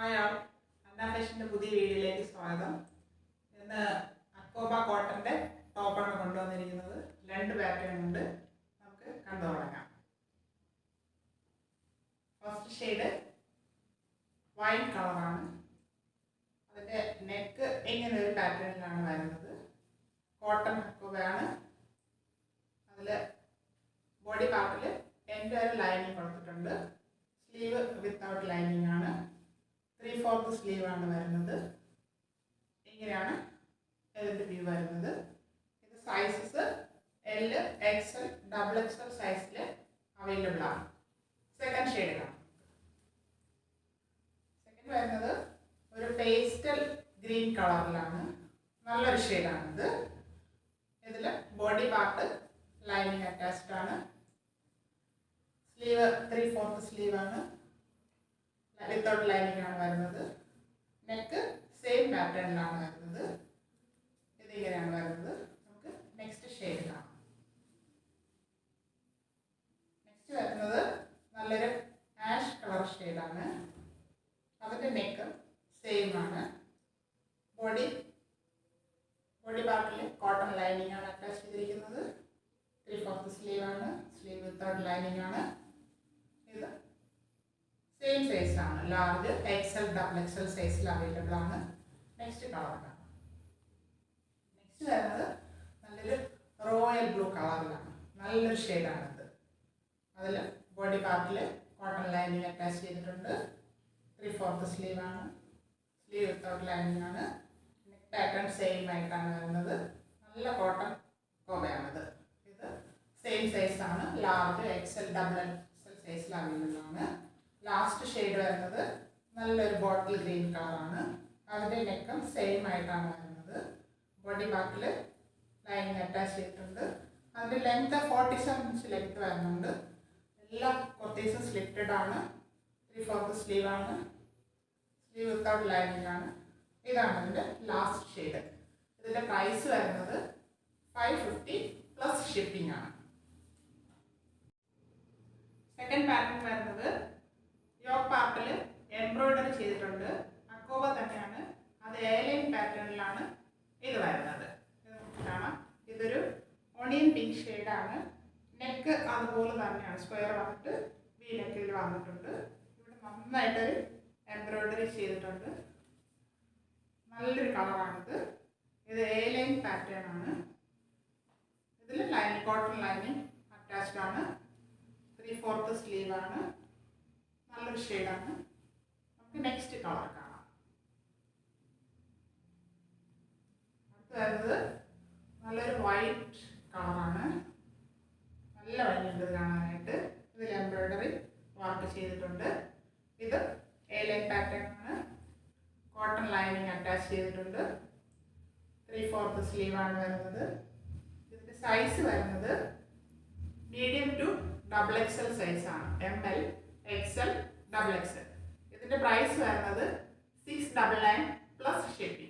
Hi ആൾ, അന്ന ഫാഷൻ്റെ പുതിയ വീഡിയോയിലേക്ക് സ്വാഗതം. ഇന്ന് അക്കോബ കോട്ടൻ്റെ ടോപ്പാണ് കൊണ്ടുവന്നിരിക്കുന്നത്. 2 പാറ്റേൺ ഉണ്ട്, നമുക്ക് കണ്ടു തുടങ്ങാം. ഫസ്റ്റ് ഷെയ്ഡ് വൈൻ കളറാണ്. അതിൻ്റെ നെക്ക് ഇങ്ങനെ ഒരു പാറ്റേണിലാണ് വരുന്നത്. കോട്ടൺ അക്കോബയാണ്. അതിൽ ബോഡി പാർട്ടിൽ എൻ്റെ ഒരു ലൈനിങ് കൊടുത്തിട്ടുണ്ട്. സ്ലീവ് വിത്തൗട്ട് ലൈനിങ് ആണ്. 3/4 സ്ലീവ് ആണ് വരുന്നത്. ഇങ്ങനെയാണ് ഇതിൻ്റെ വ്യൂ വരുന്നത്. ഇത് സൈസസ് L, XL, XXL സൈസിൽ അവൈലബിൾ ആണ്. സെക്കൻഡ് ഷെയ്ഡ് കാണാം. സെക്കൻഡ് വരുന്നത് ഒരു പേസ്റ്റൽ ഗ്രീൻ കളറിലാണ്. നല്ലൊരു ഷെയ്ഡാണിത്. ഇതിൽ ബോഡി പാർട്ട് ലൈനിങ് അറ്റാച്ച്ഡ് ആണ്. സ്ലീവ് 3/4 സ്ലീവ് ആണ്. വിത്തൗട്ട് ലൈനിങ് ആണ് വരുന്നത്. നെക്ക് സെയിം പാറ്റേണിലാണ് വരുന്നത്. ഇതിങ്ങനെയാണ് വരുന്നത്. നമുക്ക് നെക്സ്റ്റ് ഷെയ്ഡ് കാണാം. നെക്സ്റ്റ് വരുന്നത് നല്ലൊരു ആഷ് കളർ ഷെയ്ഡാണ്. അതിൻ്റെ നെക്ക് സെയിം ആണ്. ബോഡി പാർട്ടിൽ കോട്ടൺ ലൈനിങ് ആണ് അറ്റാച്ച് ചെയ്തിരിക്കുന്നത്. 3/4 സ്ലീവ് ആണ്. സ്ലീവ് വിത്തൗട്ട് ലൈനിങ് ആണ്. ഇത് സെയിം സൈസ് ആണ്. ലാർജ്, XL, XXL സൈസിൽ അവൈലബിൾ ആണ്. നെക്സ്റ്റ് കളർ കാണാം. നെക്സ്റ്റ് വരുന്നത് നല്ലൊരു റോയൽ ബ്ലൂ കളറിലാണ്. നല്ലൊരു ഷെയ്ഡാണിത്. അതിൽ ബോഡി പാർട്ടിൽ കോട്ടൺ ലൈനിങ് അറ്റാച്ച് ചെയ്തിട്ടുണ്ട്. 3/4 സ്ലീവ് ആണ്. സ്ലീവ് വിത്തൗട്ട് ലൈനിങ് ആണ്. നെക്ക് പാറ്റേൺ സെയിം ആയിട്ടാണ് വരുന്നത്. നല്ല കോട്ടൺ കോബയാണിത്. ഇത് സെയിം സൈസ് ആണ്. ലാർജ്, XL, XXL സൈസിൽ അവൈലബിൾ ആണ്. ലാസ്റ്റ് ഷെയ്ഡ് വരുന്നത് നല്ലൊരു ബോട്ടിൽ ഗ്രീൻ കളറാണ്. അതിൻ്റെ നെക്കും സെയിം ആയിട്ടാണ് വരുന്നത്. ബോഡി പാർട്ടിൽ ലൈനിങ് അറ്റാച്ച് ചെയ്തിട്ടുണ്ട്. അതിൻ്റെ ലെങ്ത് 47 ഇഞ്ച് ലെങ്ത് വരുന്നുണ്ട്. എല്ലാ കുർത്തീസും സ്ലിറ്റഡ് ആണ്. 3/4 സ്ലീവ് ആണ്. സ്ലീവ് വിത്തൗട്ട് ലൈനിങ് ആണ്. ഇതാണ് ഇതിൻ്റെ ലാസ്റ്റ് ഷെയ്ഡ്. ഇതിൻ്റെ പ്രൈസ് വരുന്നത് 550 പ്ലസ് ഷിപ്പിംഗ് ആണ്. സെക്കൻഡ് പാറ്റേൺ വരുന്നത് യോക്ക് പാർട്ടിൽ എംബ്രോയിഡറി ചെയ്തിട്ടുണ്ട്. അക്കോബ തന്നെയാണ്. അത് A-ലൈൻ പാറ്റേണിലാണ് ഇത് വരുന്നത്. കാണാം. ഇതൊരു ഓണിയൻ പിങ്ക് ഷെയ്ഡാണ്. നെക്ക് അതുപോലെ തന്നെയാണ്. സ്ക്വയർ വന്നിട്ട് വി നെക്കിൽ വന്നിട്ടുണ്ട്. ഇവിടെ നന്നായിട്ടൊരു എംബ്രോയിഡറി ചെയ്തിട്ടുണ്ട്. നല്ലൊരു കളറാണിത്. ഇത് A-ലൈൻ പാറ്റേൺ ആണ്. ഇതിൽ ലൈനിങ് കോട്ടൺ ലൈനിങ് അറ്റാച്ച്ഡ് ആണ്. 3/4 സ്ലീവ് ആണ്. നല്ലൊരു ഷെയ്ഡാണ്. നമുക്ക് നെക്സ്റ്റ് കളർ കാണാം. അടുത്ത് വരുന്നത് നല്ലൊരു വൈറ്റ് കളറാണ്. നല്ല ഭംഗിയുണ്ട് കാണാനായിട്ട്. ഇതിൽ എംബ്രോയിഡറി വർക്ക് ചെയ്തിട്ടുണ്ട്. ഇത് A-ലൈൻ പാറ്റേൺ ആണ്. കോട്ടൺ ലൈനിങ് അറ്റാച്ച് ചെയ്തിട്ടുണ്ട്. 3/4 സ്ലീവ് ആണ് വരുന്നത്. ഇതിൻ്റെ സൈസ് വരുന്നത് മീഡിയം ടു XXL സൈസാണ്. ML, XL, XXL. ഇതിൻ്റെ പ്രൈസ് വരുന്നത് 699 പ്ലസ് ഷിപ്പിംഗ്.